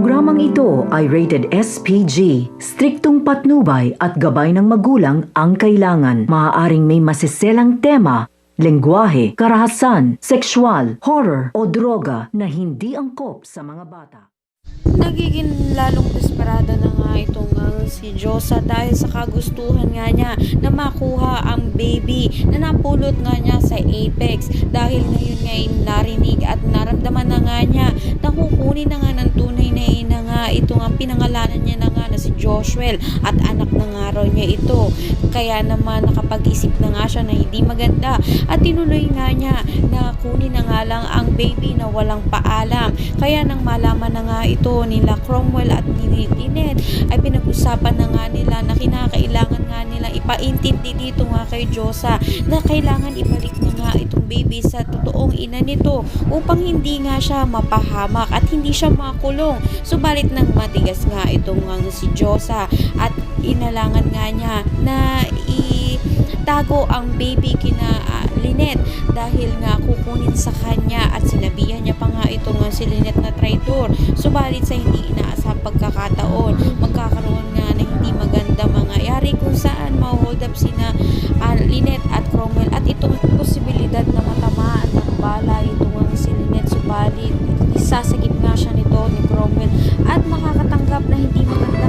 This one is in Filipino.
programang ito ay rated SPG. Striktong patnubay at gabay ng magulang ang kailangan. Maaaring may masiselang tema, lengguwahe, karahasan, sexual, horror o droga na hindi angkop sa mga bata. Nagiging lalong desperada na nga itong si Josa dahil sa kagustuhan nga niya na makuha ang baby na napulot nga niya sa Apex. Dahil ngayon nga narinig at naramdaman na nga niya na kukunin na nga ng tunay na ina nga ito nga pinangalanan niya na nga na si Joshua at anak na nga raw niya ito. Kaya naman nakapag-isip na nga siya na hindi maganda at tinuloy nga niya na kunin na nga lang ang baby na walang paalam. Kaya nang malaman na nga ito nila Cromwell at ni Lynette ay pinag-usapan na nga nila na kinakailangan nga nila ipaintindi dito nga kay Josa na kailangan ibalik na nga itong baby sa totoong ina nito upang hindi nga siya mapahamak at hindi siya makulong. Subalit nang matigas nga itong si Josa at inalangan nga niya na itago ang baby kina Lynette dahil nga kukunin sa kanya at sinabihan niya pa nga ito nga si Lynette na traitor. Subalit sa hindi inaasang pagkakataon, magkakaroon nga na hindi maganda mangyayari kung saan ma-hold up sina Lynette at Cromwell at itong posibilidad na matamaan ng bala ito nga si Lynette. Subalit isasagip nga siya nito ni Cromwell at makakatanggap na hindi maganda